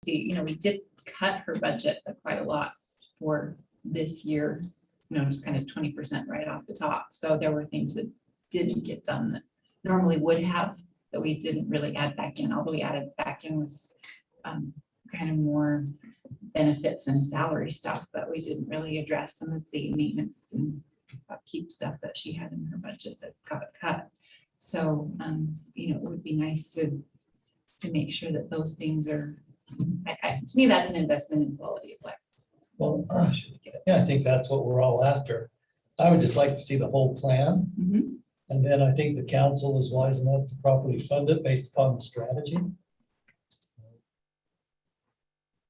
see, you know, we did cut her budget quite a lot for this year, you know, just kind of 20% right off the top. So there were things that didn't get done that normally would have, that we didn't really add back in. Although we added back in was kind of more benefits and salary stuff, but we didn't really address some of the maintenance and upkeep stuff that she had in her budget that got cut. So, you know, it would be nice to make sure that those things are, to me, that's an investment in quality of life. Well, yeah, I think that's what we're all after. I would just like to see the whole plan. Mhm. And then I think the council is wise enough to properly fund it based upon the strategy.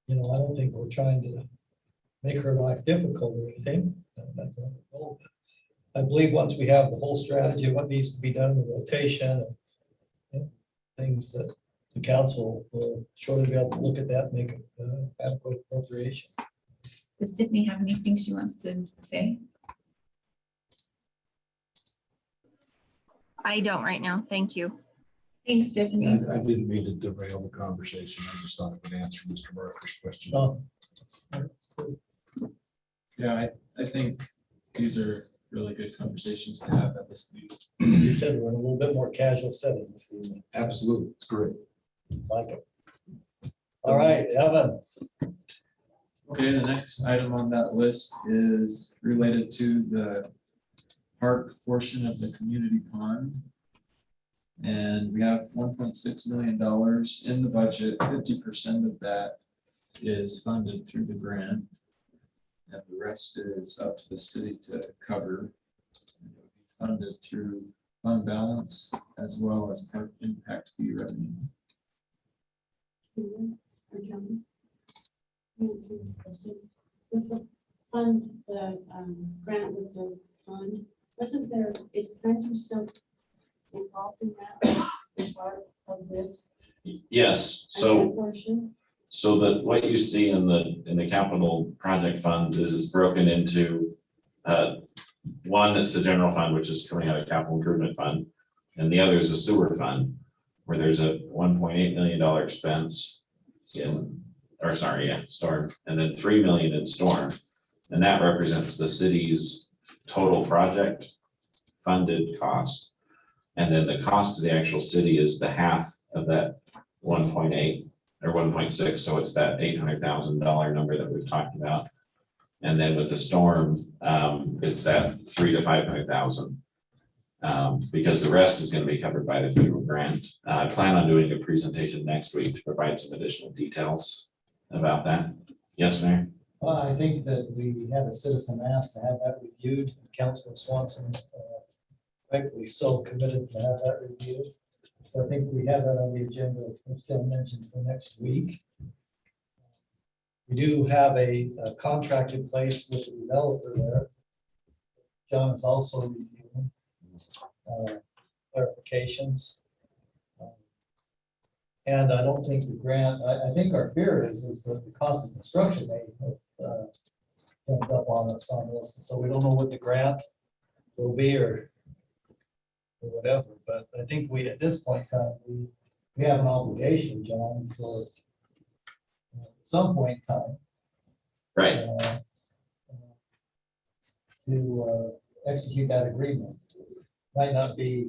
You know, I don't think we're trying to make her life difficult or anything. That's not the goal. I believe once we have the whole strategy of what needs to be done, the rotation, and things that the council will surely be able to look at that and make an adequate appropriation. Does Sydney have anything she wants to say? I don't right now. Thank you. Thanks, Tiffany. I didn't mean to derail the conversation. I just thought it would answer Mr. Barker's question. Oh, Yeah, I think these are really good conversations to have at this meeting. you said we're in a little bit more casual setting this evening. Absolutely, it's great. Like it. All right, Evan. Okay, the next item on that list is related to the park portion of the community pond. And we have $1.6 million in the budget. 50% of that is funded through the grant. And the rest is up to the city to cover. And it will be funded through fund balance as well as park impact fee revenue. With the fund, the grant with the fund, wasn't there, is plenty still involved in that as part of this? Yes, Portion? so that what you see in the capital project fund is broken into one that's the general fund, which is coming out of capital improvement fund, and the other is a sewer fund, where there's a $1.8 million expense in, or sorry, yeah, storm, and then $3 million in storm, and that represents the city's total project funded cost, and then the cost to the actual city is the half of that 1.8 or 1.6, so it's that $800,000 number that we've talked about. And then with the storm, it's that 300,000 to 500,000, because the rest is going to be covered by the federal grant. I plan on doing a presentation next week to provide some additional details about that. Yes, Mayor? Well, I think that we have a citizen ask to have that reviewed. Councilman Swanson, rightfully so, committed to have that reviewed. So I think we have that on the agenda, as John mentioned, for next week. We do have a contract in place with the developer there. John is also reviewing clarifications. And I don't think the grant, I think our fear is that the cost of construction may have jumped up on us on this. So we don't know what the grant will be or whatever, but I think we, at this point in time, we have an obligation, John, for at some point in time. Right. To execute that agreement. Might not be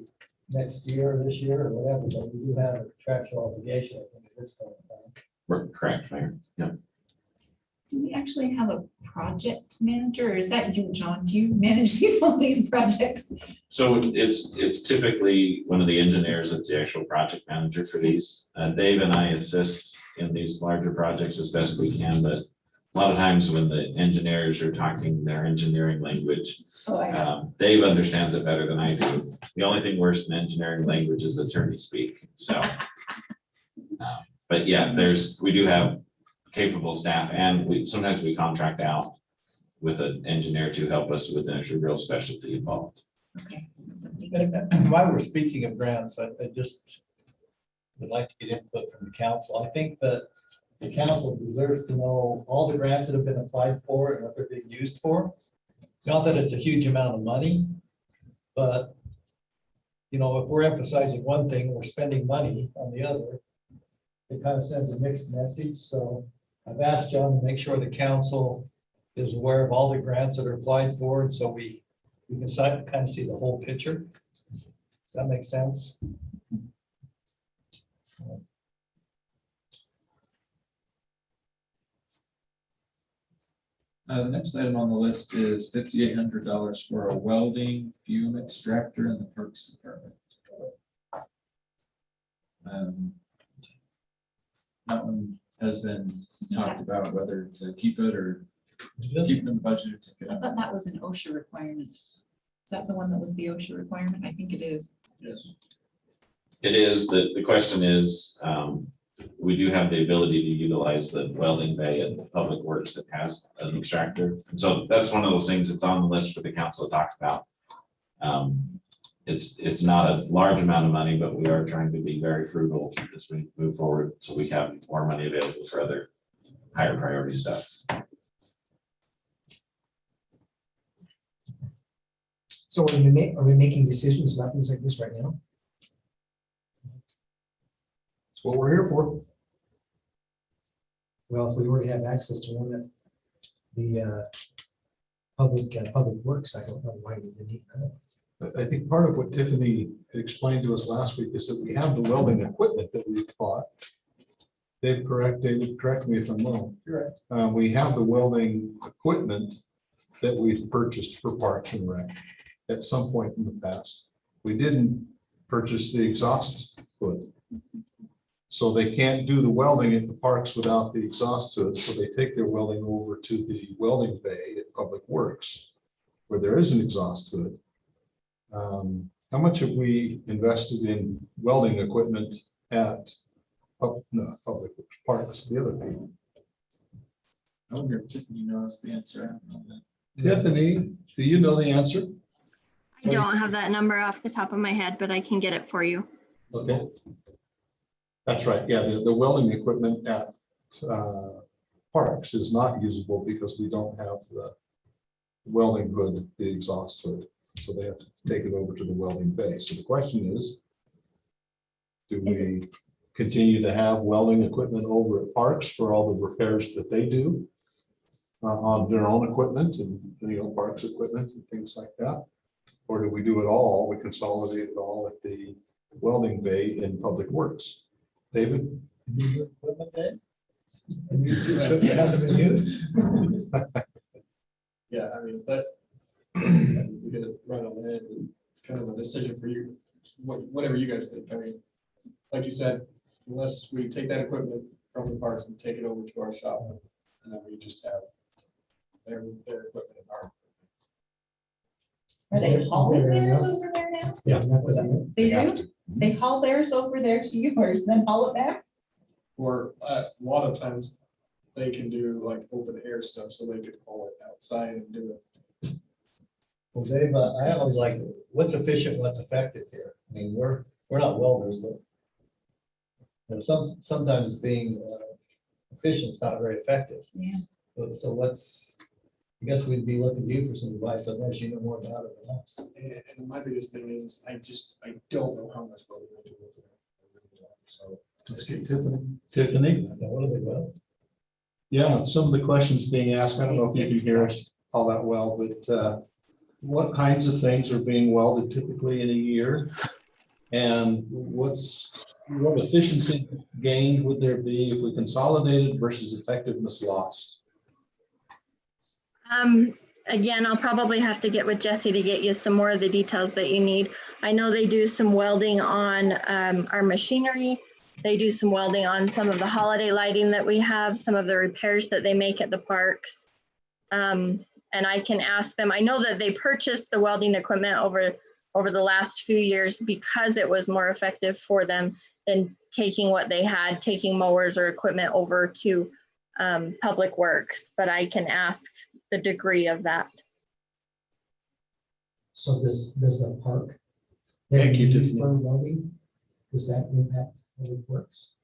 next year or this year or whatever, but we do have a contractual obligation, I think, at this point in time. We're correct, Mayor. Yeah. Do we actually have a project manager, or is that you, John? Do you manage all these projects? So it's typically one of the engineers that's the actual project manager for these. Dave and I assist in these larger projects as best we can, but a lot of times when the engineers are talking their engineering language, Dave understands it better than I do. The only thing worse than engineering language is attorney speak. So, but yeah, we do have capable staff, and sometimes we contract out with an engineer to help us with actually real specialty involved. Okay. And while we're speaking of grants, I just would like to get input from the council. I think that the council deserves to know all the grants that have been applied for and what they're being used for. Not that it's a huge amount of money, but you know, if we're emphasizing one thing, we're spending money on the other. it kind of sends a mixed message. So I've asked John to make sure the council is aware of all the grants that are applied for, and so we can kind of see the whole picture. Does that make sense? The next item on the list is $5,800 for a welding fume extractor in the Parks Department. That one has been talked about whether to keep it or keep it in the budget or take it I out. thought that was an OSHA requirement. Is that the one that was the OSHA requirement? I think it is. It is, the question is, we do have the ability to utilize the welding bay at Public Works that has an extractor. And so that's one of those things that's on the list for the council to talk about. It's not a large amount of money, but we are trying to be very frugal as we move forward, so we have more money available for other higher priority stuff. So are we making decisions about things like this right now? That's what we're here for. Well, if we already have access to one that the public works, I don't know why we would need another. I think part of what Tiffany explained to us last week is that we have the welding equipment that we bought. David, correct me if I'm wrong. Correct. We have the welding equipment that we've purchased for Parks and Rec at some point in the past. We didn't purchase the exhaust hood. So they can't do the welding at the parks without the exhaust hood. So they take their welding over to the welding bay at Public Works, where there is an exhaust hood. How much have we invested in welding equipment at Public Works Parks, the other people? I wonder if Tiffany knows the answer. I don't know that. Tiffany, do you know the answer? I don't have that number off the top of my head, but I can get it for you. Okay. That's right. Yeah, the welding equipment at parks is not usable because we don't have the welding hood, the exhaust hood. So they have to take it over to the welding bay. So the question is, do we continue to have welding equipment over at parks for all the repairs that they do on their own equipment and, parks equipment and things like that? Or do we do it all? We consolidate it all at the welding bay in Public Works. David? Equipment day? And these two equipment hasn't been used? Yeah, I mean, but we get it right on the head. It's kind of a decision for you, whatever you guys think. I mean, like you said, unless we take that equipment from the parks and take it over to our shop, and then we just have their equipment in our. Are they Is hauling there theirs enough? over there now? Yeah. Was that- They do? They haul theirs over there to yours, then haul it back? Or a lot of times they can do like open air stuff, so they could haul it outside and do it. Well, Dave, I always like, what's efficient, what's effective here? I mean, we're not welders, but sometimes being efficient is not very effective. Yeah. So I guess we'd be looking to you for some advice on this. You know more about it than us. And my biggest thing is, I don't know how much welding I do over there. I really don't. So. Let's get Tiffany. Tiffany? What do they weld? Yeah, some of the questions being asked, I don't know if you can hear us all that well, but what kinds of things are being welded typically in a year? And what efficiency gain would there be if we consolidated versus effectiveness lost? Again, I'll probably have to get with Jesse to get you some more of the details that you need. I know they do some welding on our machinery. They do some welding on some of the holiday lighting that we have, some of the repairs that they make at the parks. And I can ask them. I know that they purchased the welding equipment over the last few years because it was more effective for them than taking what they had, taking mowers or equipment over to Public Works. But I can ask the degree of that. So does the park? Thank you, need Tiffany. for welding? Does that impact how it works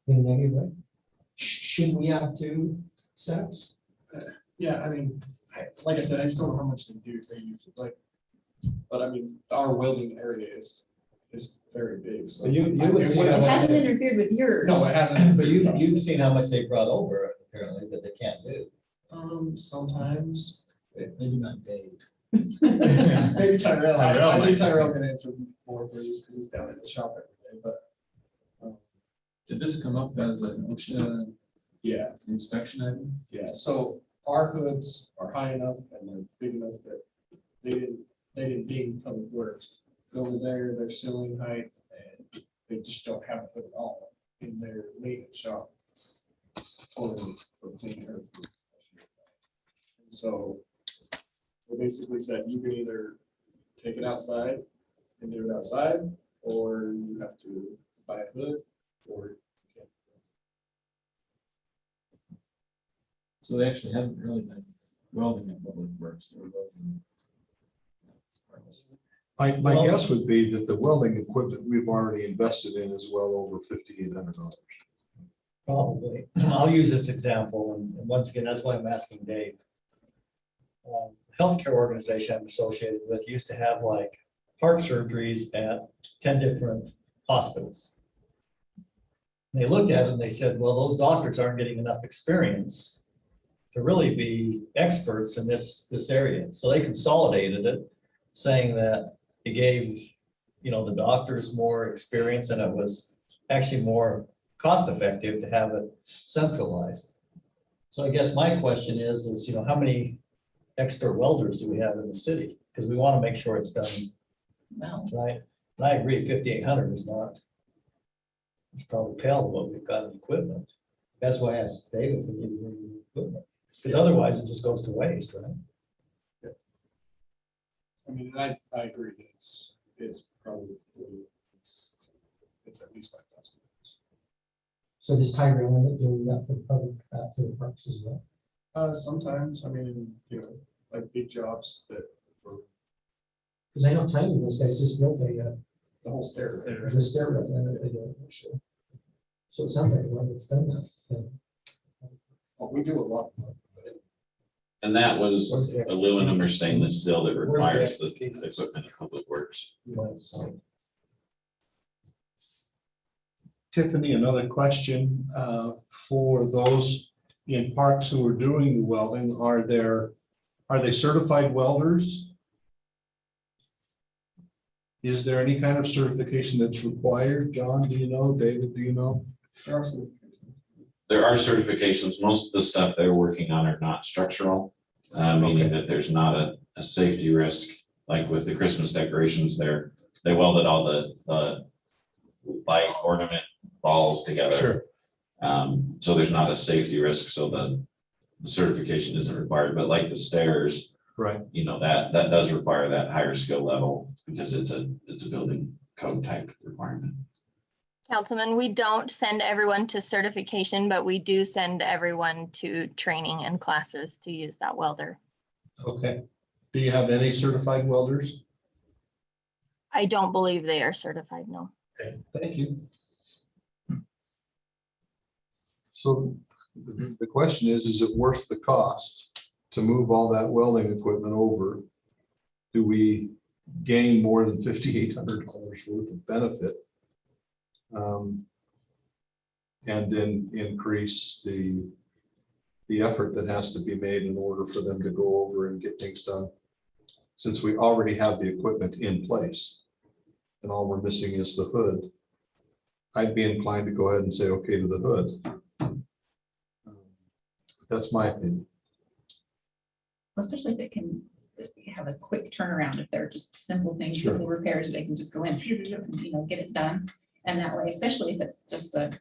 in any way? Should we have two sets? Yeah, I mean, like I said, I just don't know how much they use, like, but I mean, our welding area is is very big, so. But you would It see would It have- how much hasn't interfered with yours. No, it hasn't. But you've seen how much they brought over apparently that they can't do. Sometimes, Maybe not Dave. maybe Tyrell, I Tyrell think might. Tyrell can answer more for you, because he's down at the shop every day, but, Did this come up as an OSHA yeah. inspection item? Yeah, so our hoods are high enough and they're big enough that they didn't deem public works. Over there, their ceiling height, and they just don't have a hood at all in their maintenance shop. For clean air. So we basically said you can either take it outside and do it outside, or you have to buy a hood, or you can't. So they actually haven't really been welding in public works. They were welding. My Well- guess would be that the welding equipment we've already invested in is well over $5,800. Probably. I'll use this example, and once again, that's why I'm asking Dave. Healthcare organization I'm associated with used to have like heart surgeries at 10 different hospitals. They looked at it and they said, well, those doctors aren't getting enough experience to really be experts in this area. So they consolidated it, saying that it gave, the doctors more experience, and it was actually more cost effective to have it centralized. So I guess my question is, how many expert welders do we have in the city? Because we want to make sure it's done Well, right. And I agree, 5,800 is not, it's probably pale to what we've got in equipment. That's why I asked David if we need new equipment, because otherwise it just goes to waste, right? I mean, I agree, it's probably, it's at least 5,000. So does Tyrell end up doing that for the public, for the parks as well? Sometimes, I mean, like big jobs that, Because I know Tyler, those guys just built the whole stair. the stairwell, and they do it, sure. So it sounds like one that's done that. Yeah. Well, we do a lot. And that Where's was the expertise? aluminum or stainless steel that Where's the requires the expertise? equipment in public works. So, Tiffany, another question for those in parks who are doing the welding. Are they certified welders? Is there any kind of certification that's required? John, do you know? David, do you know? There are some- There are certifications. Most of the stuff they're working on are not structural, meaning Okay. that there's not a safety risk. Like with the Christmas decorations there, they welded all the light ornament balls together. Sure. So there's not a safety risk, so the certification isn't required, but like the stairs, Right. that does require that higher skill level because it's a building code type requirement. Councilman, we don't send everyone to certification, but we do send everyone to training and classes to use that welder. Okay. Do you have any certified welders? I don't believe they are certified, no. Okay, thank you. So the question is it worth the cost to move all that welding equipment over? Do we gain more than $5,800 worth of benefit? And then increase the effort that has to be made in order for them to go over and get things done, since we already have the equipment in place and all we're missing is the hood. I'd be inclined to go ahead and say okay to the hood. That's my opinion. especially if it can have a quick turnaround, if they're just simple things, Sure. simple repairs, they can just go in, and, get it done. And that way, especially if it's just a,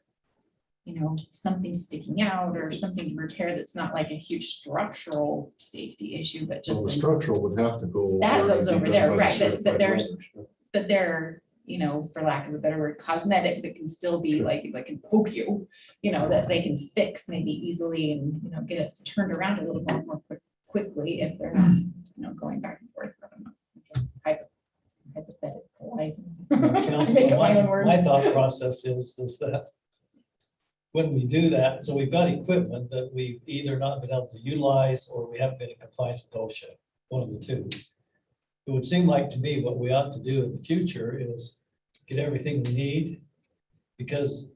something sticking out or something to repair that's not like a huge structural safety issue, but So just. the an- structural would have to go. That over and goes be over done there, by the right, but certified there's- welders. But they're, for lack of a better word, cosmetic, that can still be Sure. like can poke you, that they can fix maybe easily and, get it turned around a little more quickly if they're not, going back and forth. I don't know, just hypotheticalizing. Make up my own words. My thought process is that when we do that, so we've got equipment that we've either not been able to utilize or we haven't been in compliance with OSHA, one of the two. It would seem like to me what we ought to do in the future is get everything we need, because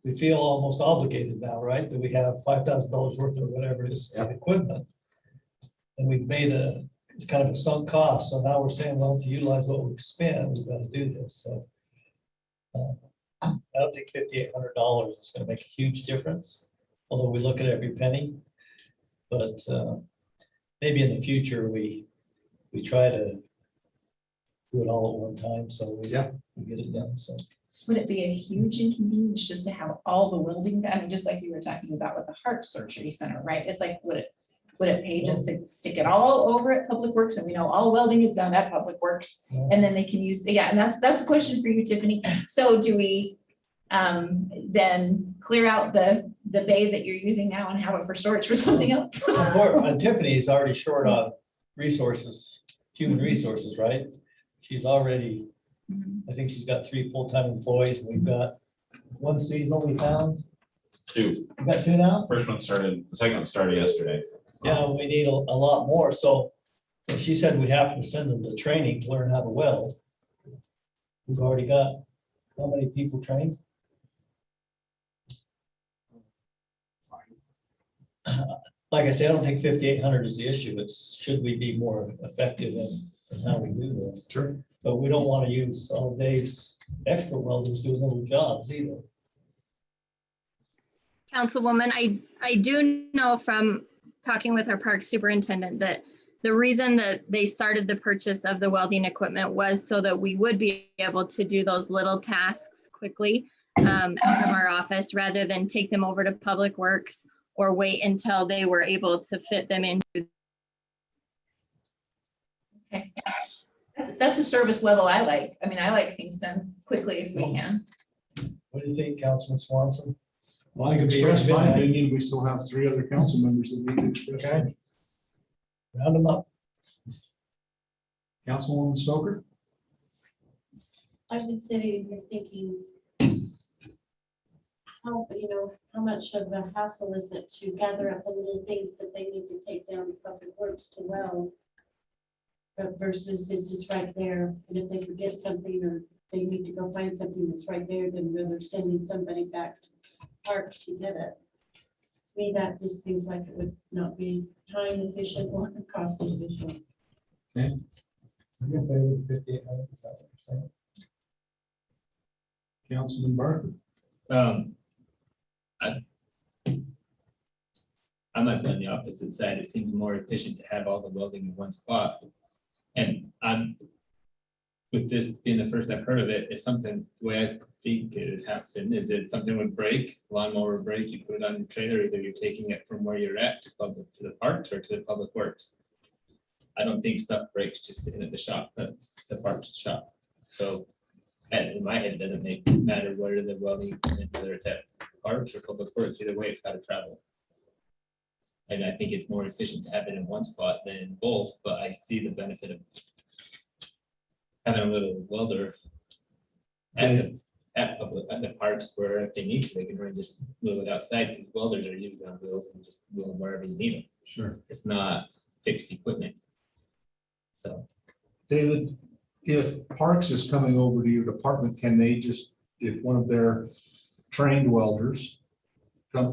we feel almost obligated now, right? That we have $5,000 worth or whatever it is of equipment. And we've made it's kind of a sunk cost. So now we're saying, well, to utilize what we've spent, we've got to do this. So I don't think $5,800 is going to make a huge difference, although we look at every penny. But maybe in the future, we try to do it all at one time, so we get it done, so. Would it be a huge inconvenience just to have all the welding done, just like you were talking about with the heart surgery center, right? It's like, would it pay just to stick it all over at Public Works, and we know all welding is done at Public Works, and then they can use, and that's a question for you, Tiffany. So do we then clear out the bay that you're using now and have it for storage for something else? Tiffany is already short on resources, human resources, right? She's already, I think she's got 3 full-time employees, and we've got 1 seasonal we found. 2. We got 2 now? First one started, the second one started yesterday. Yeah, we need a lot more. So she said we have to send them to training to learn how to weld. We've already got how many people trained? Like I said, I don't think 5,800 is the issue. It's should we be more effective in how we do this? Sure. But we don't want to use all Dave's expert welders doing little jobs either. Councilwoman, I do know from talking with our park superintendent that the reason that they started the purchase of the welding equipment was so that we would be able to do those little tasks quickly out of our office, rather than take them over to Public Works or wait until they were able to fit them into. Okay. That's a service level I like. I mean, I like things done quickly if we can. What do you think, Councilman Swanson? Well, I can express my opinion. We still have 3 other council members that need to express. Okay. Round them up. Councilwoman Stoker? I've been sitting here thinking, how much of a hassle is it to gather up the little things that they need to take down to Public Works to weld? But versus it's just right there, and if they forget something or they need to go find something that's right there, then rather sending somebody back to Parks to get it. To me, that just seems like it would not be time efficient or cost efficient. You're in favor of 5,800, is that what you're saying? Councilman Barker? I might be on the opposite side. It seems more efficient to have all the welding in one spot. And with this being the first I've heard of it, it's something, the way I think it would happen is if something would break, lawnmower would break, you put it on your trailer, either you're taking it from where you're at to the parks or to the Public Works. I don't think stuff breaks just sitting at the shop, the parks shop. So in my head, it doesn't matter where the welding, whether it's at parks or Public Works, either way, it's got to travel. And I think it's more efficient to have it in one spot than in both, but I see the benefit of having a little welder at the parks where if they need to, they can really just move it outside, because welders are usually on wheels and just wheel them wherever you need them. Sure. It's not fixed equipment. So. David, if Parks is coming over to your department, can they just, if one of their trained welders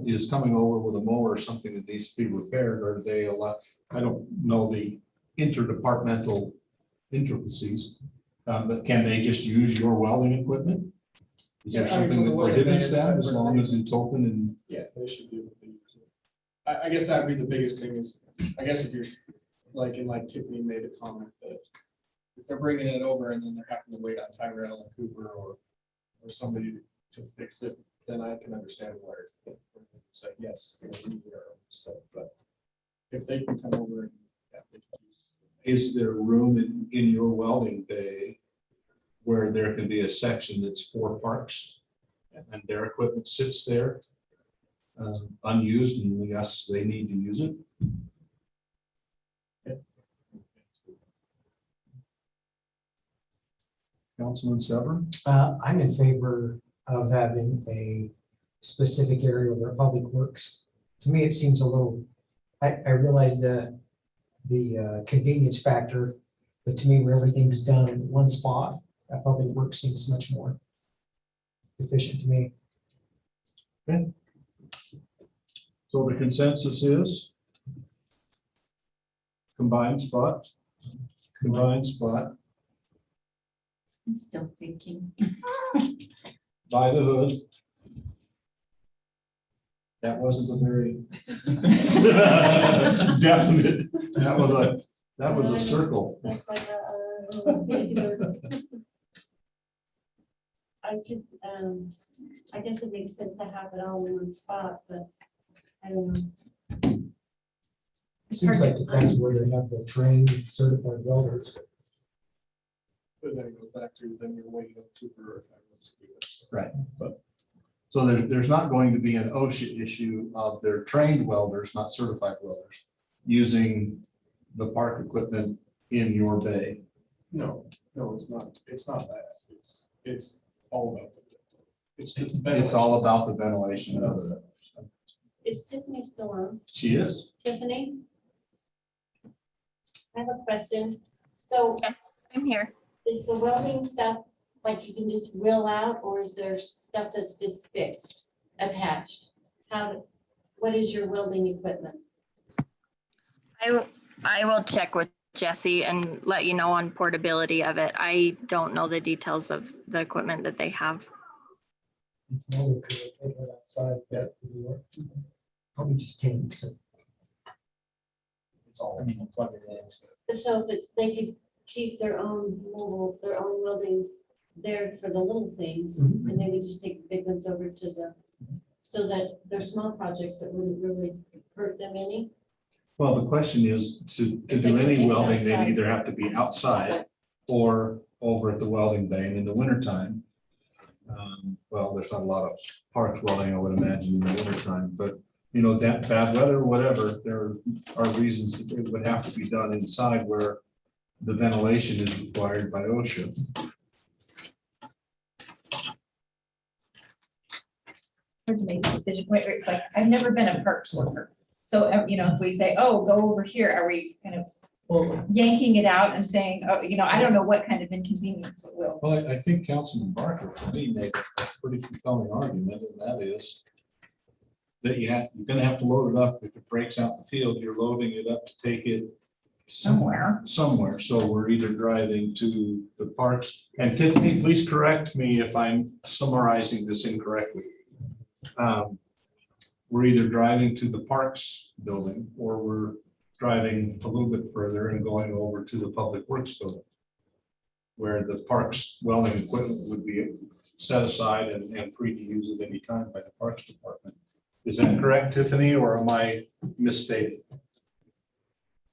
is coming over with a mower or something that needs to be repaired, or do they allow, I don't know the interdepartmental intricacies, but can they just use your welding equipment? Is there Yeah, I mean, so something the that welding prohibits bay is that as separate. long as it's open and? Yeah, they should be able to use it. I guess that'd be the biggest thing is, I guess if you're, like Tiffany made a comment that if they're bringing it over and then they're having to wait on Tyrell and Cooper or somebody to fix it, then I can understand why they say, yes, we need our own stuff, but if they can come over and. Yeah, they can use it. Is there room in your welding bay where there can be a section that's for Parks and their equipment sits there unused, and yes, they need to use it? Councilman Severn? I'm in favor of having a specific area where Public Works. To me, it seems a little, I realize the convenience factor, but to me, where everything's done in one spot, That public work seems much more efficient to me. So the consensus is combined spot, I'm still thinking. by the hood. That wasn't a very definite, that was a circle. That's like I could, I guess it makes sense to have it all in one spot, but I don't know. Seems like depends where they have the trained certified welders. But then it goes back to, then you're waiting on super. Right, but, so there's not going to be an OSHA issue of their trained welders, not certified welders, using the park equipment in your bay. No, it's not that. It's all about the. It's all about the ventilation of it. Is Tiffany still on? She is. Tiffany? I have a question. So Yes, I'm here. is the welding stuff, like you can just wheel out, or is there stuff that's just fixed, attached? What is your welding equipment? I will check with Jesse and let you know on portability of it. I don't know the details of the equipment that they have. It's no, we could take it outside, that to do work. Probably just tanks. It's all, I mean, plug it in. So if it's, they could keep their own mobile, their own welding there for the little things, Mhm. and they would just take the big ones over to the, so that they're small projects that wouldn't really hurt them any. Well, the question is, to If they do can any get it welding, they outside. either have to be outside or over at the welding bay. And in the wintertime, well, there's not a lot of park welding, I would imagine, in the wintertime, but you know, that bad weather, whatever, there are reasons that it would have to be done inside where the ventilation is required by OSHA. To make a decision, where it's like, I've never been a parks worker. So, you know, if we say, oh, go over here, are we kind of Well, yanking it out and saying, oh, you know, I don't know what kind of inconvenience it will. Well, I think Councilman Barker, for me, made a pretty compelling argument, and that is that you're gonna have to load it up. If it breaks out in the field, you're loading it up to take it Somewhere. somewhere. So we're either driving to the parks, and Tiffany, please correct me if I'm summarizing this incorrectly. We're either driving to the parks building, or we're driving a little bit further and going over to the public works building, where the parks welding equipment would be set aside and free to use at any time by the parks department. Is that correct, Tiffany, or am I misstating?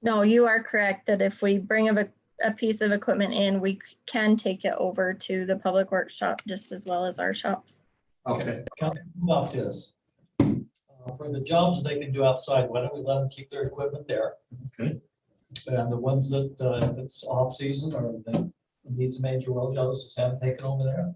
No, you are correct that if we bring a piece of equipment in, we can take it over to the public workshop just as well as our shops. Okay, how about this? For the jobs they can do outside, why don't we let them keep their equipment there? Okay. And the ones that, if it's off season or that needs a major weld jobs, just have them taken over there.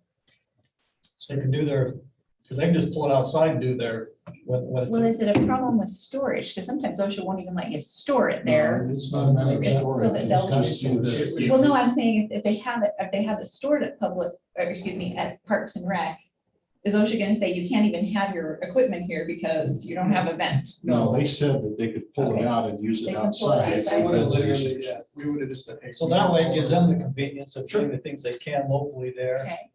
So they can do their, because they can just pull it outside and do their, what it's. Well, is it a problem with storage? Because sometimes OSHA won't even let you store it there. No, it's not a matter of It's so storage. that they'll It's just do this. Well, no, I'm saying if they have it, if they have it stored at public, or excuse me, at Parks and Rec, is OSHA gonna say you can't even have your equipment here because you don't have a vent? No, they said that they could pull it Okay. out and use They it can pull it outside. outside. We would have literally, yeah, we would have just said, hey. So that way it gives them the convenience of doing the things they can locally there. Okay,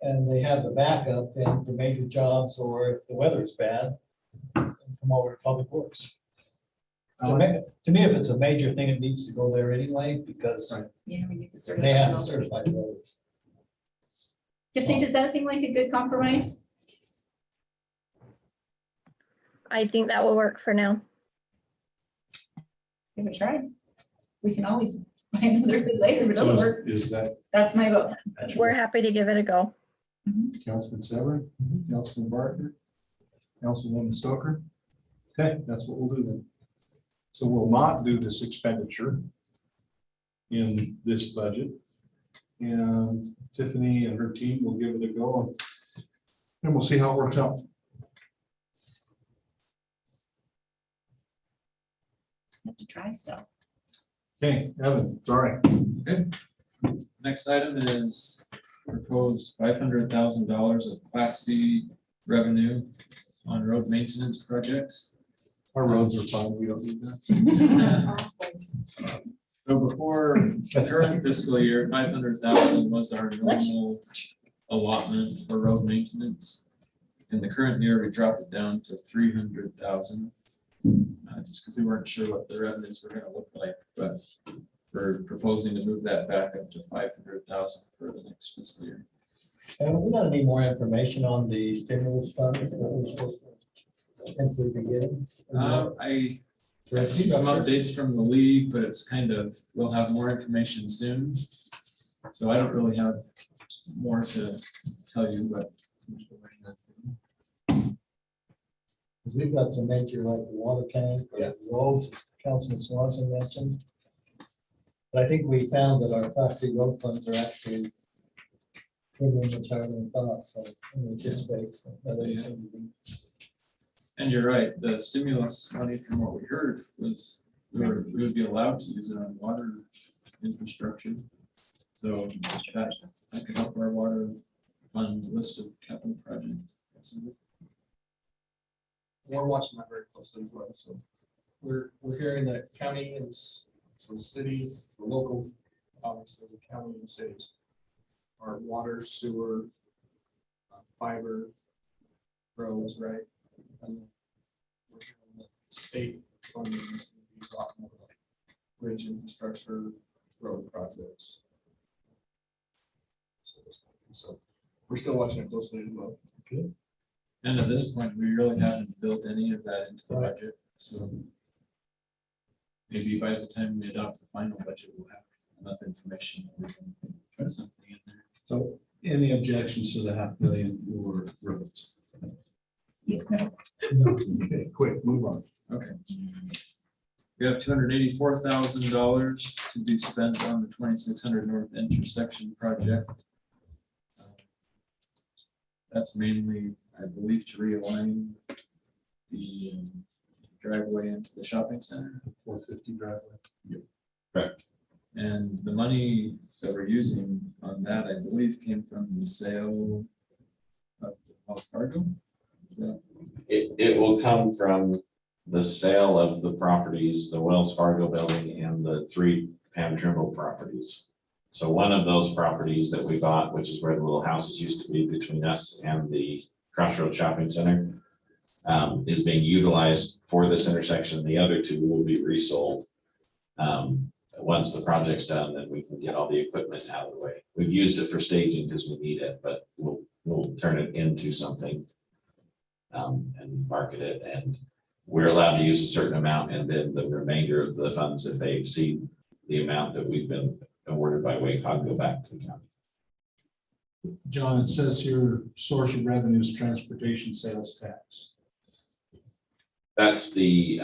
And they have the backup and for major jobs, or if the weather's bad, come over to Public Works. To me, if it's a major thing, it needs to go there anyway, because yeah, we need to they have the certify. certified welders. Tiffany, does that seem like a good compromise? I think that will work for now. Give it a try. We can always find another good later, but So it'll work. is that That's my vote. We're happy to give it a go. Councilman Sever, Councilman Barker, Councilwoman Stoker? Okay, that's what we'll do then. So we'll not do this expenditure in this budget. And Tiffany and her team will give it a go, and we'll see how it works out. Have to try stuff. Okay, Evan, sorry. Next item is proposed $500,000 of Class C revenue on road maintenance projects. Our roads are fine, we don't need that. So before the current fiscal year, 500,000 was our normal allotment for road maintenance. In the current year, we dropped it down to 300,000. Just because we weren't sure what the revenues were gonna look like, but we're proposing to move that back up to 500,000 for the next fiscal year. And we got any more information on the stimulus funds that we're supposed to simply be getting? I see some updates from the league, but it's kind of, we'll have more information soon. So I don't really have more to tell you, but. Because we've got some major, like the water tank, or Yeah. roads, as Councilman Swanson mentioned. But I think we found that our Class C road funds are actually pretty much higher than we thought, so we anticipate, so that doesn't seem to be. And you're right, the stimulus money from what we heard was, we would be allowed to use it on water infrastructure. So that could help our water fund list of capital projects. We're watching that very closely as well, so we're hearing that county and so city, the local, obviously the county and cities are water, sewer, fiber, roads, right? And then we're hearing that state funding is gonna be a lot more like bridge infrastructure, road projects. So we're still watching it closely as well. And at this point, we really haven't built any of that into the budget, so maybe by the time we adopt the final budget, we'll have enough information that we can put something in there. So any objections to the $500,000 for roads? Okay, quick, move on. Okay. We have $284,000 to be spent on the 2600 North intersection project. That's mainly, I believe, to realign the driveway into the shopping center. 450 driveway. Correct. And the money that we're using on that, I believe, came from the sale of Wells Fargo. Is that- It will come from the sale of the properties, the Wells Fargo building and the 3 Pam Trimble properties. So one of those properties that we bought, which is where the little houses used to be between us and the Crossroads Shopping Center, is being utilized for this intersection. The other 2 will be resold. Once the project's done, then we can get all the equipment out of the way. We've used it for staging because we need it, but we'll turn it into something and market it. And we're allowed to use a certain amount, and then the remainder of the funds, if they exceed the amount that we've been awarded by WACOG, go back to the county. John, it says here, source of revenue is transportation sales tax. That's the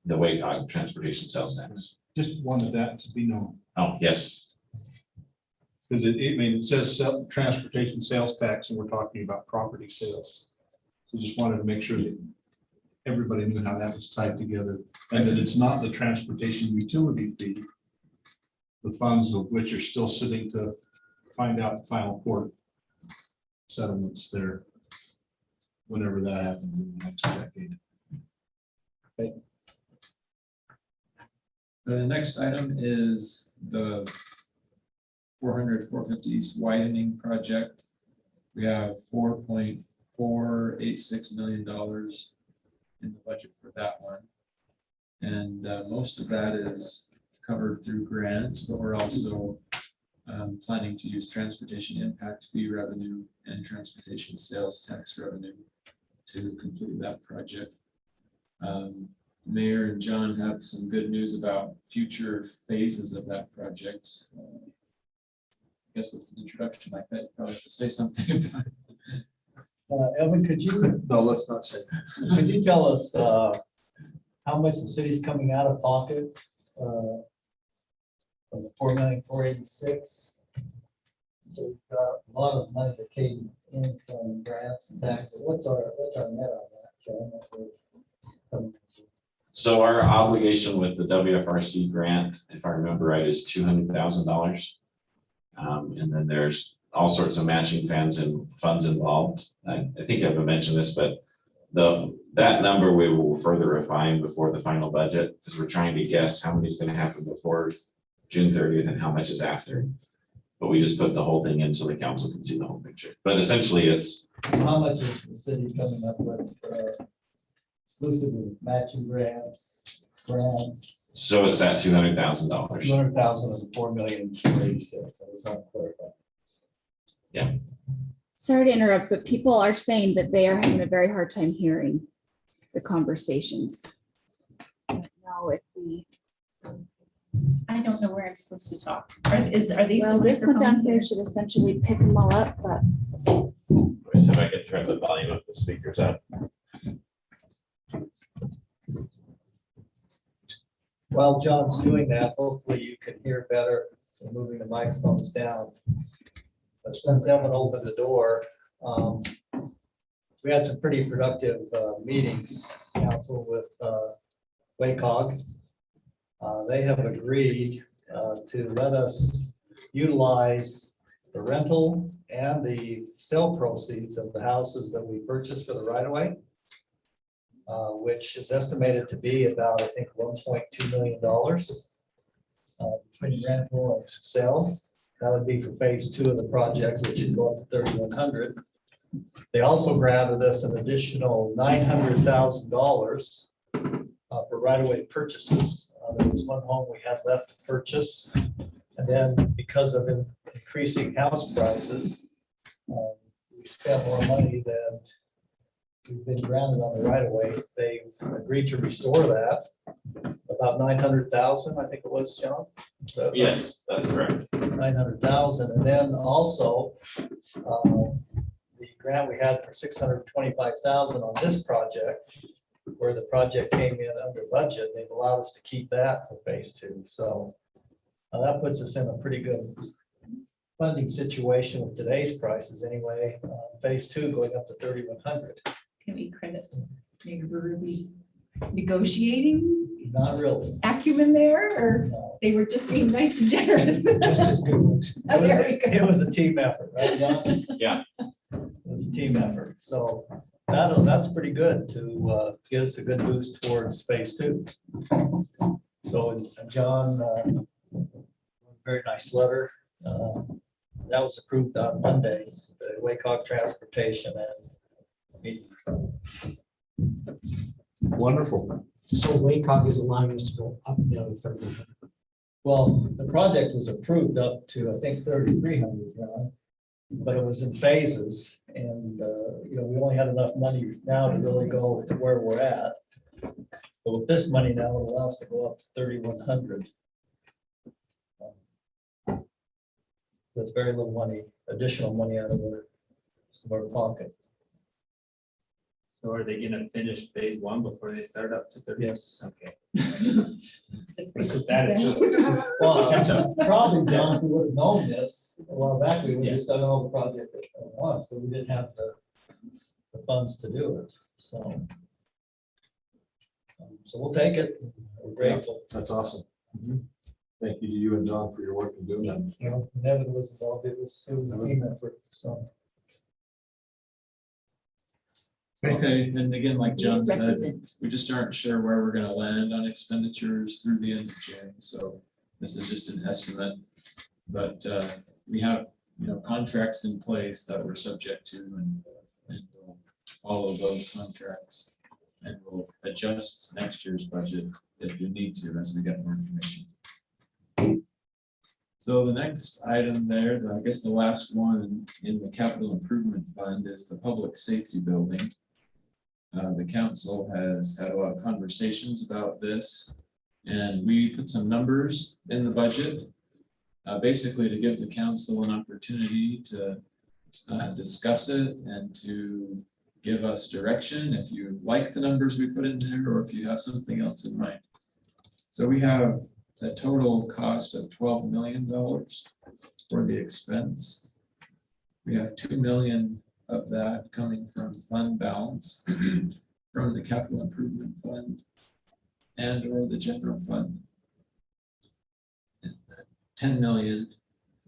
WACOG transportation sales tax. Just wanted that to be known. Oh, yes. Because it says transportation sales tax, and we're talking about property sales. So just wanted to make sure that everybody knew how that was tied together, and that it's not the transportation utility fee, the funds of which are still sitting to find out the final court settlements there, whenever that happens in the next decade. The next item is the 450 East widening project. We have $4.486 million in the budget for that one. And most of that is covered through grants, but we're also planning to use transportation impact fee revenue and transportation sales tax revenue to complete that project. Mayor and John have some good news about future phases of that project. I guess with an introduction like that, you probably have to say something about it. Evan, could you, No, let's not say that. could you tell us how much the city's coming out of pocket? From the $4,486,000. So we've got a lot of money that came in from grants and taxes. What's our net on that, John? So our obligation with the WFRC grant, if I remember right, is $200,000. And then there's all sorts of matching funds involved. I think I've mentioned this, but that number we will further refine before the final budget, because we're trying to guess how many is going to happen before June 30th and how much is after. But we just put the whole thing in so the council can see the whole picture. But essentially it's, How much is the city coming up with exclusively matching grants? so it's at $200,000. 200,000 and 4,286,000. I was not clarified. Sorry to interrupt, but people are saying that they are having a very hard time hearing the conversations. I don't know if we, I don't know where I'm supposed to talk. Are these? well, the this one down microphones here there? should essentially pick them all up, but Let me see if I can turn the volume of the speakers up. While John's doing that, hopefully you can hear better than moving the microphones down. But since Evan opened the door, we had some pretty productive meetings, council, with WACOG. They have agreed to let us utilize the rental and the sale proceeds of the houses that we purchased for the right-of-way, which is estimated to be about, I think, $1.2 million between rental and sale. That would be for phase 2 of the project, which would go up to 3,100. They also granted us an additional $900,000 for right-of-way purchases. There was one home we had left to purchase, and then because of increasing house prices, we spent more money than we've been granted on the right-of-way. They agreed to restore that, about 900,000, I think it was, John. So Yes, that's correct. 900,000, and then also the grant we had for 625,000 on this project, where the project came in under budget. They've allowed us to keep that for phase 2. So that puts us in a pretty good funding situation with today's prices anyway. Phase 2 going up to 3,100. Can we credit maybe Ruby's negotiating Not really. acumen there, or No. they were just being nice and generous? Just as good. Oh, there we go. It was a team effort, right, John? Yeah. It was a team effort. So that's pretty good to give us a good boost towards phase 2. So John, very nice letter. That was approved on Monday, the WACOG transportation and meetings. Wonderful. So WACOG is allowing us to go up another 3,100. Well, the project was approved up to, I think, 3,300, John, but it was in phases, and we only had enough money now to really go to where we're at. But with this money now, it allows us to go up to 3,100. With very little money, additional money out of our pocket. So are they gonna finish phase 1 before they start up to 30? Yes. Okay. Let's just add it to it. Well, probably, John, if we would have known this a while back, we would have just done all the project at once, so we didn't have the funds to do it, so. So we'll take it. We're grateful. That's awesome. Thank you to you and John for your work in doing that. You know, Nevin was involved, it was a team effort, so. Okay, and again, like John said, Represent. we just aren't sure where we're gonna land on expenditures through the end of June, so this is just an estimate. But we have, contracts in place that we're subject to, and we'll follow those contracts. And we'll adjust next year's budget if we need to, as we get more information. So the next item there, I guess the last one in the capital improvement fund, is the public safety building. The council has had a lot of conversations about this, and we put some numbers in the budget, basically to give the council an opportunity to discuss it and to give us direction if you like the numbers we put in there, or if you have something else in mind. So we have a total cost of $12 million for the expense. We have $2 million of that coming from fund balance from the capital improvement fund and or the general fund. And $10 million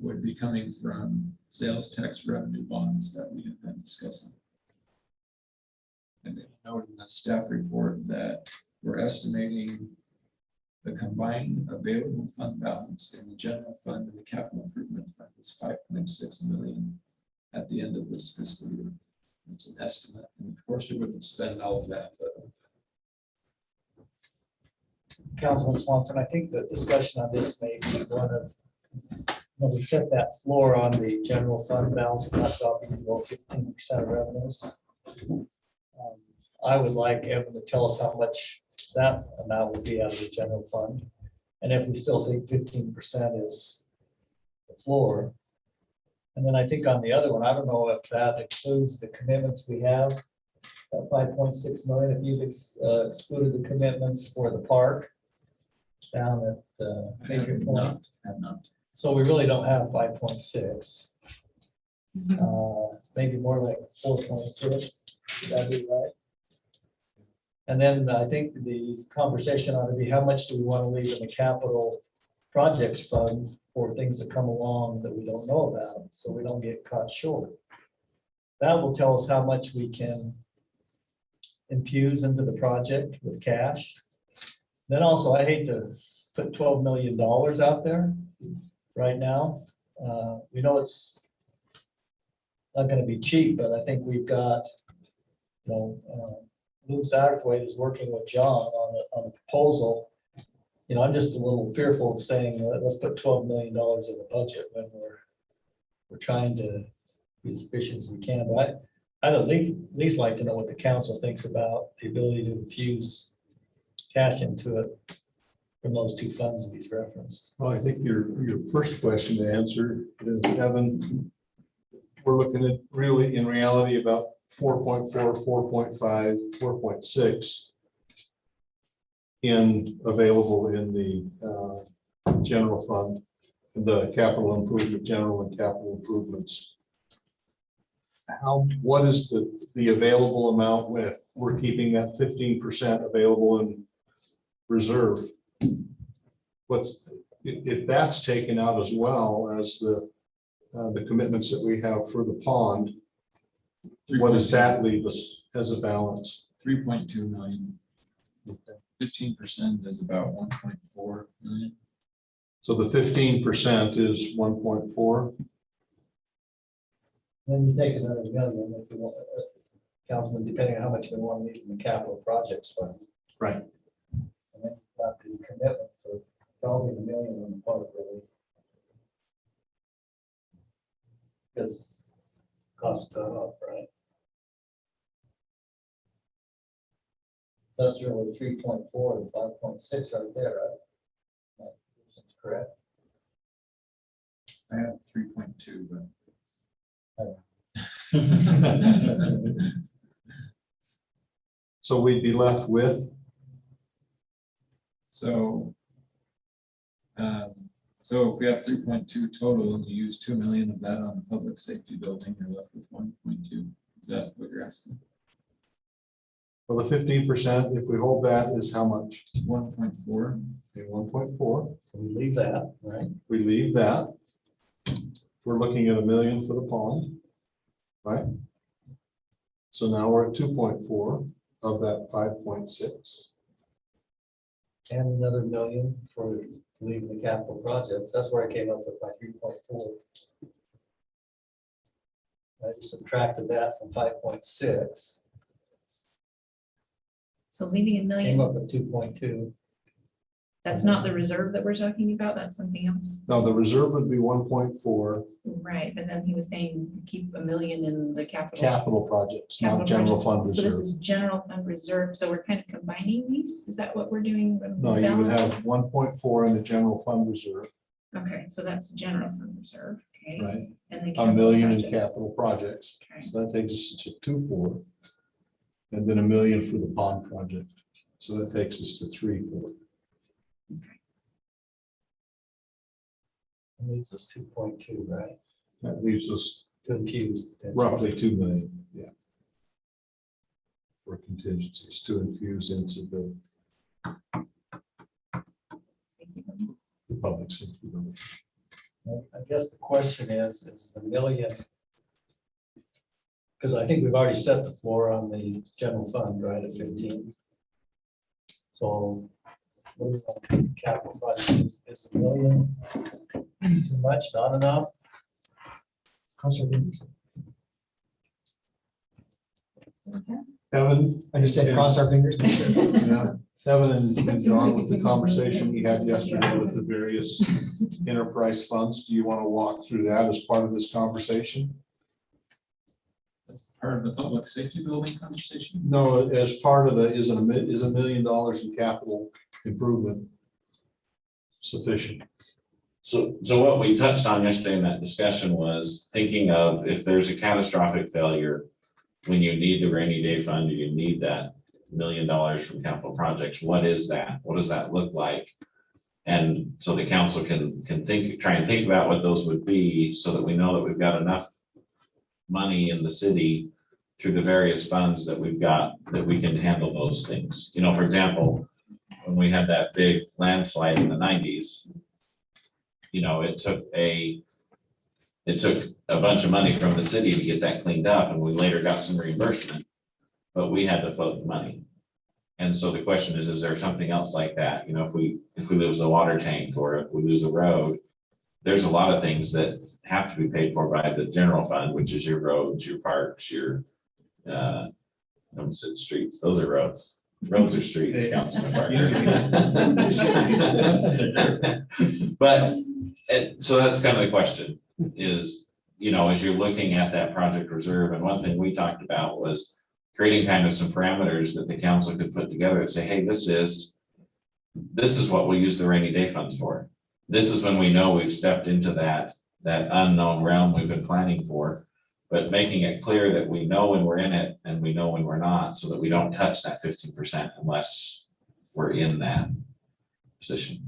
would be coming from sales tax revenue bonds that we have been discussing. And it noted in the staff report that we're estimating the combined available fund balance in the general fund and the capital improvement fund is 5.6 million at the end of this fiscal year. It's an estimate, and of course, you wouldn't spend all of that, but Councilman Swanson, I think the discussion on this may be one of, when we set that floor on the general fund balance, that's about below 15% of revenues. I would like Evan to tell us how much that amount would be out of the general fund. And if we still think 15% is the floor. And then I think on the other one, I don't know if that includes the commitments we have, that 5.6 million, if you've excluded the commitments for the park down at I have Baker Point. not. So we really don't have 5.6. Maybe more like 4.6. Would that be right? And then I think the conversation ought to be, how much do we want to leave in the capital projects fund for things that come along that we don't know about, so we don't get caught short. That will tell us how much we can infuse into the project with cash. Then also, I hate to put $12 million out there right now. We know it's not going to be cheap, but I think we've got, Lou Satterthwaite is working with John on a proposal. I'm just a little fearful of saying, let's put $12 million in the budget when we're trying to be as efficient as we can. But I'd at least like to know what the council thinks about the ability to infuse cash into it from those two funds that he's referenced. Well, I think your first question to answer is, Evan, we're looking at really in reality about 4.4, 4.5, 4.6 in available in the general fund, the capital improvement, general and capital improvements. What is the available amount with? We're keeping that 15% available in reserve. If that's taken out as well as the commitments that we have for the pond, what does that leave us as a balance? 3.2 million. 15% is about 1.4 million. So the 15% is 1.4. Then you take another million if you want, Councilman, depending on how much we want to leave in the capital projects fund. Right. And then you've got the commitment for probably $1 million on the park really. Because costs gone up, right? So that's really 3.4 and 5.6 right there, right? That's correct. I have 3.2, but. So we'd be left with, So if we have 3.2 total and you use 2 million of that on the public safety building, you're left with 1.2. Is that what you're asking? well, the 15%, if we hold that, is how much? 1.4. Okay, 1.4. So we leave that, right? We leave that. We're looking at $1 million for the pond, right? So now we're at 2.4 of that 5.6. And another $1 million for leaving the capital projects. That's where I came up with my 3.4. I just subtracted that from 5.6, So leaving a came million, up with 2.2. that's not the reserve that we're talking about, that's something else. Now the reserve would be 1.4 Right, but then he was saying keep $1 million in the capital. capital projects, not capital general project. fund So this reserve. is general fund reserve, so we're kind of combining these, is that what we're doing? with No, these you would have balances? 1.4 in the general fund reserve, Okay, so that's general fund reserve, okay? right? And then $1 capital million in projects. capital projects. Okay. So that takes us to 2.4. And then $1 million for the pond project. So that takes us to 3.4. Leaves us 2.2, right? That leaves us To infuse. roughly 2 million, yeah. For contingencies to infuse into the public safety building. Well, I guess the question is the million. Because I think we've already set the floor on the general fund, right, at 15. So what do we want? Capital fund is a million too much, not enough? Counselor Bingers. Evan, I just said cross our fingers. yeah, Evan and John, with the conversation we had yesterday with the various enterprise funds, do you want to walk through that as part of this conversation? That's part of the public safety building conversation. No, as part of the, is $1 million in capital improvement sufficient? So what we touched on yesterday in that discussion was thinking of if there's a catastrophic failure, when you need the rainy day fund, or you need that $1 million from capital projects, what is that? What does that look like? And so the council can try and think about what those would be, so that we know that we've got enough money in the city through the various funds that we've got, that we can handle those things. You know, for example, when we had that big landslide in the 90s, you know, it took a bunch of money from the city to get that cleaned up, and we later got some reimbursement, but we had to float the money. And so the question is there something else like that? You know, if we lose a water tank, or if we lose a road, there's a lot of things that have to be paid for by the general fund, which is your roads, your parks, your streets. Those are roads. Roads are streets, Councilman Parker. But so that's kind of the question is, you know, as you're looking at that project reserve, and one thing we talked about was creating kind of some parameters that the council could put together and say, hey, this is what we use the rainy day funds for. This is when we know we've stepped into that unknown realm we've been planning for, but making it clear that we know when we're in it and we know when we're not, so that we don't touch that 15% unless we're in that position.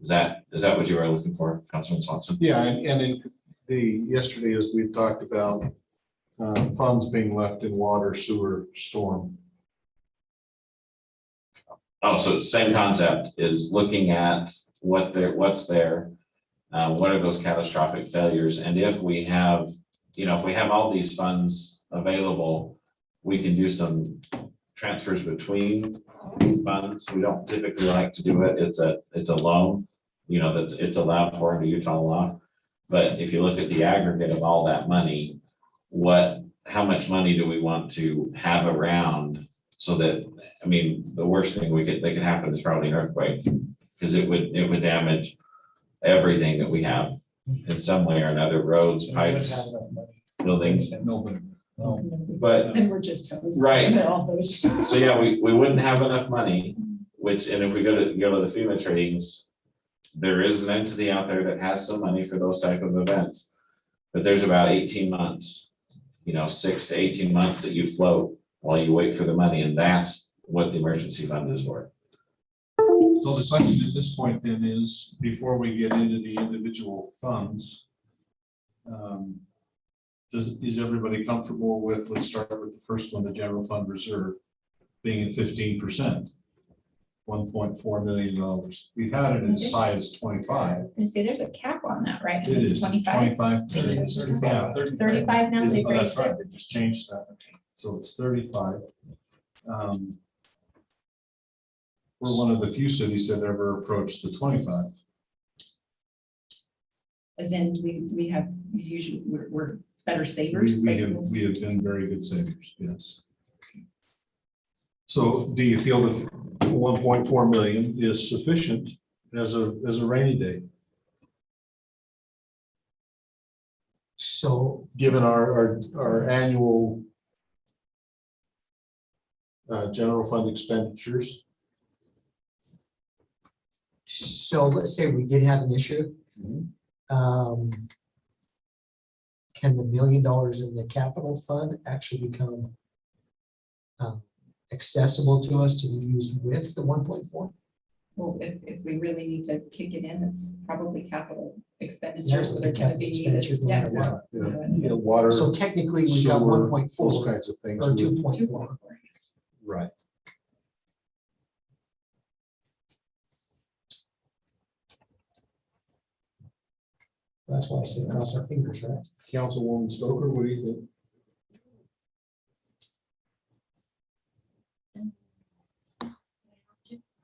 Is that what you were looking for, Councilman Swanson? Yeah, and in yesterday, as we talked about funds being left in water, sewer, storm. Oh, so it's the same concept, is looking at what's there, what are those catastrophic failures, and if we have, you know, if we have all these funds available, we can do some transfers between funds. We don't typically like to do it. It's a loan, you know, it's allowed for under Utah law. But if you look at the aggregate of all that money, how much money do we want to have around, so that, I mean, the worst thing that could happen is probably an earthquake, because it would damage everything that we have in some way or another, roads, pipes, buildings. But, And we're just. right. So yeah, we wouldn't have enough money, and if we go to the FEMA tradings, there is an entity out there that has some money for those type of events. But there's about 18 months, you know, 6 to 18 months that you float while you wait for the money, and that's what the emergency fund is for. So the question at this point then is, before we get into the individual funds, is everybody comfortable with, let's start with the first one, the general fund reserve, being at 15%, $1.4 million. We've had it as high as 25. You say there's a cap on that, right? It is 25, 25%. Yeah, 35 now, they Oh, that's raised right, it. they just changed that. So it's 35. We're one of the few cities that ever approached the 25. As in, we have, usually, we're better savers. We like have most- been very good savers, yes. So do you feel that 1.4 million is sufficient as a rainy day? So Given our annual general fund expenditures? So let's say we did have an issue. Can the $1 million in the capital fund actually become accessible to us to be used with the 1.4? Well, if we really need to kick it in, it's probably capital expenditures Yeah, that are gonna capital be. expenditures, no matter what. Yeah, water. So technically, we've got sewer, 1.4 Those kinds of things. or would- 2.4. Right. That's why I say cross our fingers, right? Councilwoman Stoker, what do you think?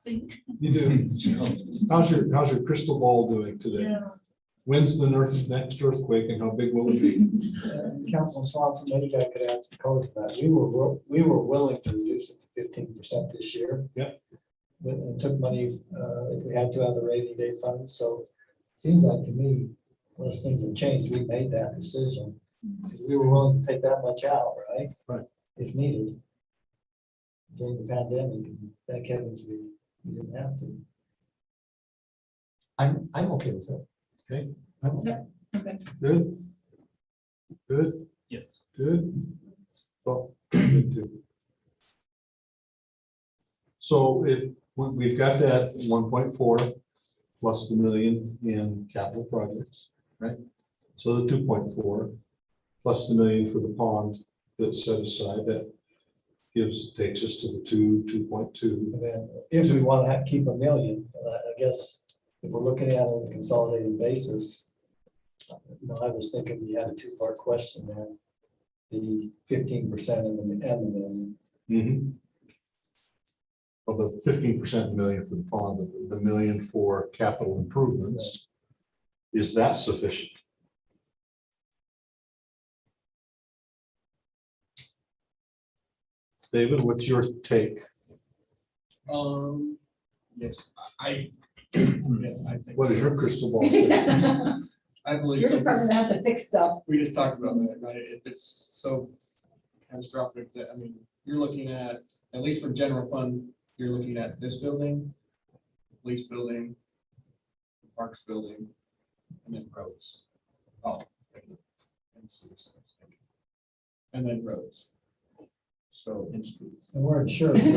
Think. You do. How's your crystal ball doing today? When's the next earthquake and how big will it be? Councilman Swanson, maybe I could add some color to that. We were willing to reduce it to 15% this year. Yep. But it took money, if we had to, out of the rainy day fund, so it seems like to me, unless things have changed, we made that decision. We were willing to take that much out, right? Right. If needed. During the pandemic, and thank heavens we didn't have to. I'm okay with it. Okay. I'm okay. Okay. Good. Good, Yes. good. Well, good too. So if we've got that 1.4 plus the million in capital projects, right? So the 2.4 plus the million for the pond that's set aside, that takes us to the 2.2. And then if we want to keep $1 million, I guess if we're looking at it on a consolidated basis, I was thinking you had a two-part question there. The 15% and the million. Mm-hmm. Well, the 15% million for the pond, but the million for capital improvements, is that sufficient? David, what's your take? Yes, yes, I think. What is so. your crystal ball say? I believe Your so. department has to fix stuff. We just talked about that, right? If it's so catastrophic that, I mean, you're looking at least for general fund, you're looking at this building, police building, parks building, and then roads. Oh, and citizens. And then roads. So, and streets. And we're insured. And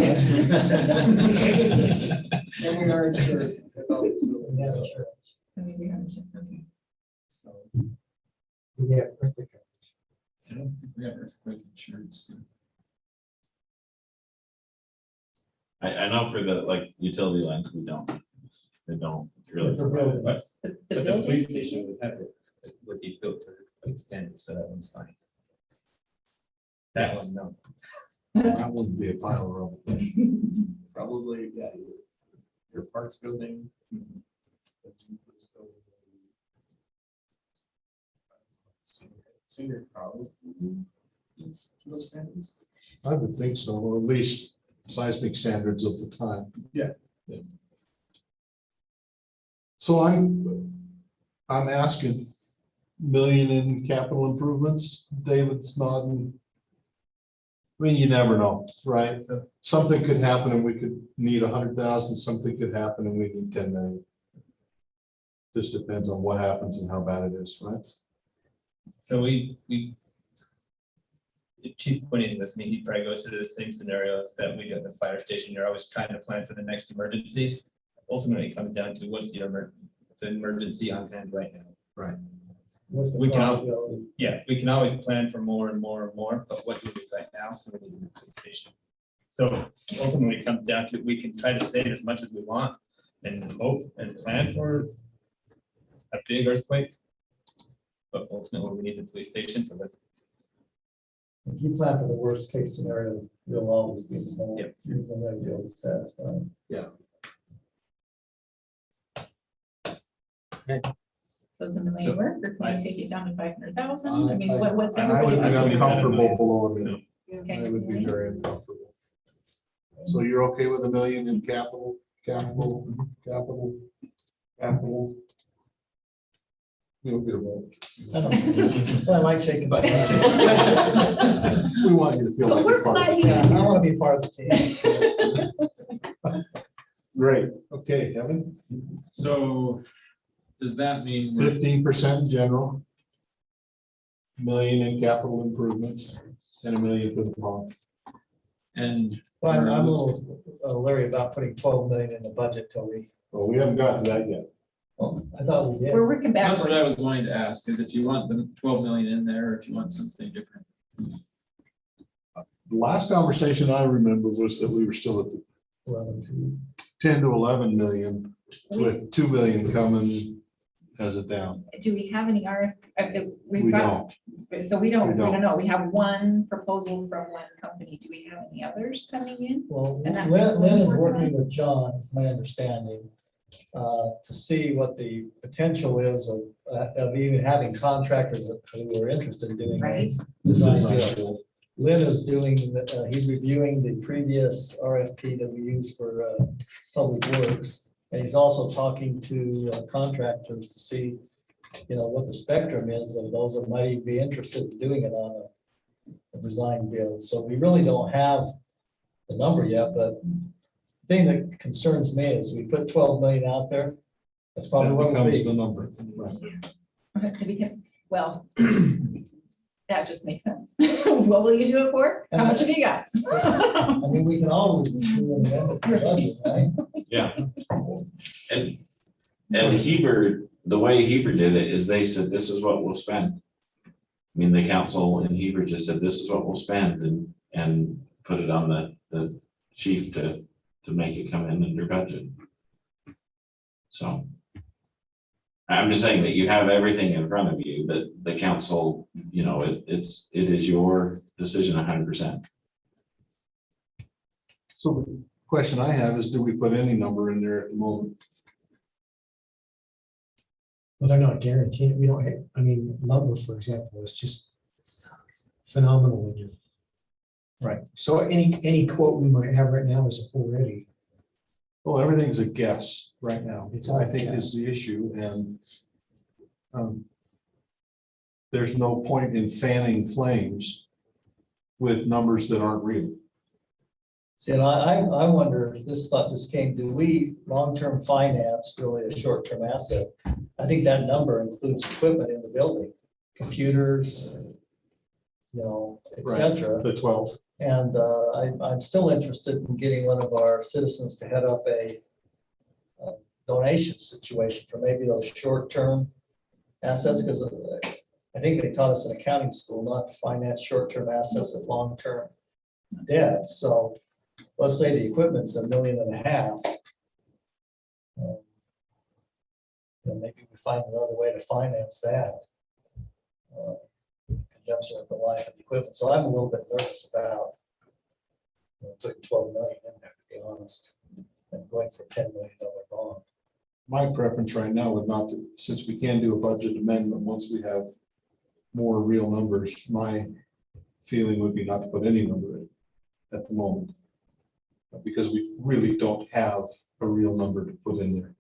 we are insured. with all these buildings, Yeah, so- insurance. Okay. so. We have earthquake coverage. I don't think we have earthquake insurance too. I know for the like utility lines, they don't really. For provide it, but buildings. The But the building, police station would have it, would be built to extend, so that one's fine. That one, no. That wouldn't be a pile of rubble. Probably, yeah, your parks building. Senior college. To those standards. I would think so, or at least seismic standards of the time. Yeah. Yeah. So I'm asking million in capital improvements. David's nodding. I mean, you never know, right? Something could happen and we could need 100,000, something could happen and we need 10 million. Just depends on what happens and how bad it is, right? So we, if Chief Quinny's listening, he probably goes through the same scenarios that we do at the fire station. You're always trying to plan for the next emergency. Ultimately, it comes down to what's the emergency on hand right now. Right. What's the We can all- probability? Yeah, we can always plan for more and more and more, but what do we do right now? We need a new police station. So ultimately, it comes down to, we can try to save as much as we want and hope and plan for a big earthquake. But ultimately, we need the police station, so that's, If you plan for the worst case scenario, you'll always be the more, Yep. you're gonna be able to satisfy. so it's a million work, or can we take it down to 500,000? I I- mean, what's And I would everybody? be uncomfortable below a million. Okay. I would be very uncomfortable. So you're okay with $1 million in capital? You'll get a vote. I don't- Well, I like shaking. my We want you to feel But like we're you're part of glad it. Yeah, I want to be part of the team. Great. Okay, Evan, So does that mean we're 15% general, million in capital improvements, and $1 million for the pond. and Well, I'm a little leery about putting 12 million in the budget till we, Well, we haven't gotten to that yet. I thought we did. We're working that's what I backwards. was going to ask, is if you want the 12 million in there, or if you want something different. The last conversation I remember was that we were still at the 11 to 10 to 11 million, with 2 million coming has it down. Do we have any We we've got, so we We don't don't. know. We have one proposal from one company. Do we have any others coming in? Well, And that's Lynn what is we're working working with John, it's my understanding, to see what the potential is of even having contractors who are interested in doing Right. design build. Lynn is doing, he's reviewing the previous RFP that we used for Public Works. And he's also talking to contractors to see, what the spectrum is of those that might be interested in doing it on a design build. So we really don't have the number yet, but the thing that concerns me is we put 12 million out there. That's probably That what it'll becomes the be. number. Right. We can, well, that just makes sense. What will you do it for? How much have you got? I mean, we can always do an amendment to the budget, right? Yeah. And Heber, the way Heber did it is they said, this is what we'll spend. I mean, the council in Heber just said, this is what we'll spend and put it on the chief to make it come in under budget. So I'm just saying that you have everything in front of you, that the council, it is your decision 100%. So the question I have is, do we put any number in there at the moment? Well, they're not guaranteed. We don't, lumber, for example, is just phenomenal in here. Right. So any quote we might have right now is already. Well, everything's a guess right now. It's all I think guess. is the issue, and there's no point in fanning flames with numbers that aren't real. See, and I wonder if this thought just came, do we long-term finance really a short-term asset? I think that number includes equipment in the building, computers, et cetera. The 12. And I'm still interested in getting one of our citizens to head up a donation situation for maybe those short-term assets, because I think they taught us in accounting school not to finance short-term assets with long-term debt. So let's say the equipment's $1.5 million. Maybe we find another way to finance that. In conjunction with the life of the equipment. So I'm a little bit nervous about putting 12 million in there, to be honest, and going for a $10 million bond. My preference right now would not to, since we can do a budget amendment once we have more real numbers, my feeling would be not to put any number in at the moment. Because we really don't have a real number to put in there.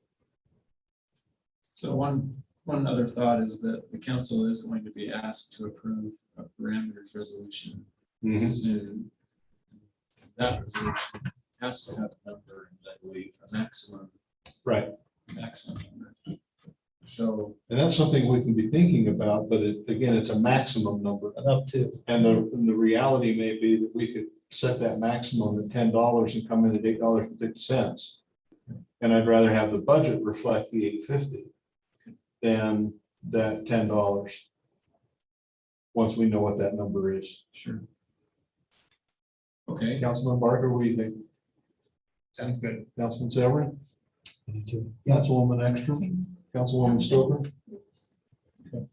So one other thought is that the council is going to be asked to approve a parameters resolution soon. That resolution has to have a number, I believe, a maximum number. So, And that's something we can be thinking about, but again, it's a maximum number. And up to, And the reality may be that we could set that maximum at $10 and come in at $8.50. And I'd rather have the budget reflect the $8.50 than that $10. Once we know what that number is. sure. Okay, Councilman Barker, what do you think? Sounds good. Councilman Severin? Yeah. Councilwoman Ekstrom? Councilwoman Stover? Okay.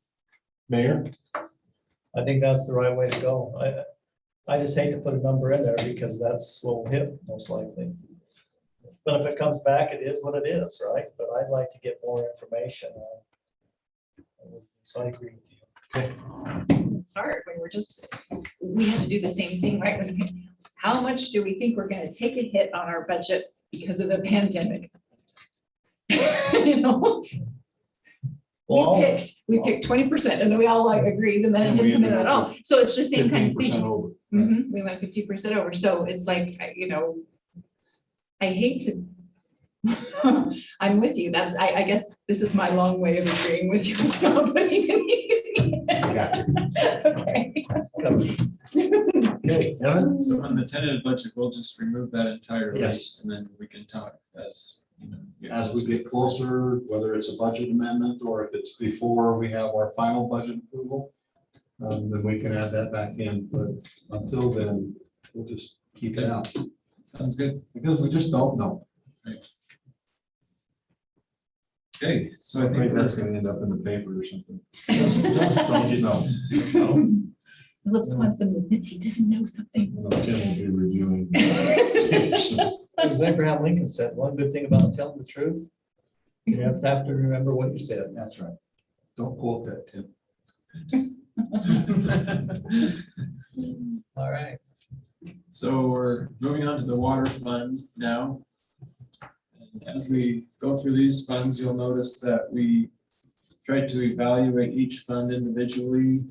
Mayor? I think that's the right way to go. I just hate to put a number in there because that's what will hit most likely. But if it comes back, it is what it is, right? But I'd like to get more information. So I agree with you. It's hard when we have to do the same thing, right? How much do we think we're gonna take a hit on our budget because of the pandemic? Well, We picked 20% and then we all agreed and then it didn't come in at all. So it's the same kind of 15% thing. over. We went 50% over. So it's like, I hate to, I'm with you. I guess this is my long way of agreeing with you. I got you. Okay. okay. Evan? so on the tentative budget, we'll just remove that entirely. Yes. And then we can talk as, As we get closer, whether it's a budget amendment or if it's before we have our final budget approval, then we can add that back in. But until then, we'll just keep it out Sounds good. because we just don't know. Okay, so I I think think that's that's, gonna end up in the paper or something. No. Philip Swanson admits he doesn't know something. No, Tim will be reviewing. As Abraham Lincoln said, one good thing about telling the truth, you have to remember what you said. That's right. Don't quote that, Tim. All right. so we're moving on to the water fund now. And as we go through these funds, you'll notice that we tried to evaluate each fund individually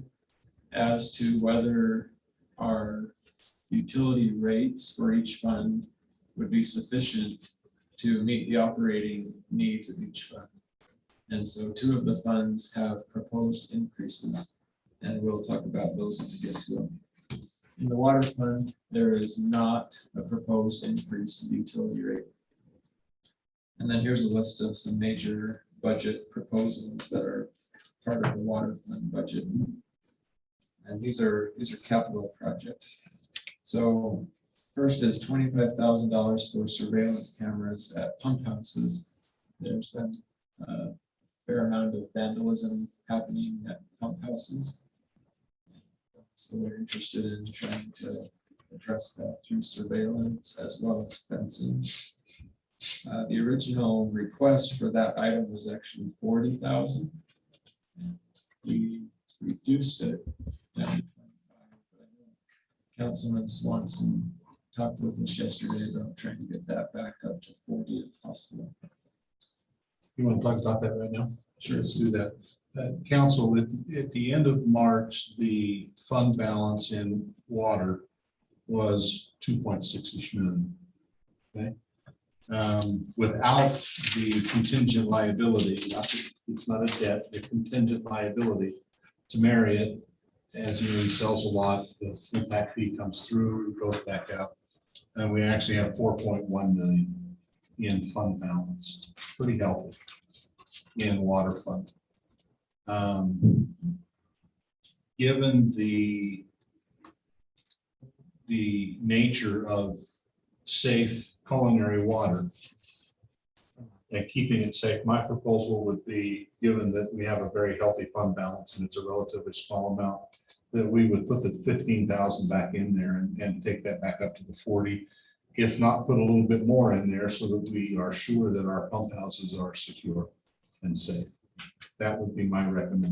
as to whether our utility rates for each fund would be sufficient to meet the operating needs of each fund. And so 2 of the funds have proposed increases, and we'll talk about those when we get to them. In the water fund, there is not a proposed increase to the utility rate. And then here's a list of some major budget proposals that are part of the water fund budget. And these are capital projects. So first is $25,000 for surveillance cameras at pump houses. There's been a fair amount of vandalism happening at pump houses. So they're interested in trying to address that through surveillance as well as fencing. The original request for that item was actually 40,000. We reduced it down to 25. Councilman Swanson talked with us yesterday about trying to get that back up to 40 if possible. You want to talk about that right now? Sure. Let's do that. Council, at the end of March, the fund balance in water was 2.6 million. Okay. Without the contingent liability, it's not a debt, the contingent liability to Marriott, as you know, he sells a lot, the impact fee comes through, it goes back out. And we actually have 4.1 million in fund balance, pretty healthy in water fund. Given the nature of safe culinary water and keeping it safe, my proposal would be, given that we have a very healthy fund balance and it's a relatively small amount, that we would put the 15,000 back in there and take that back up to the 40. If not, put a little bit more in there so that we are sure that our pump houses are secure and safe. That would be my recommendation.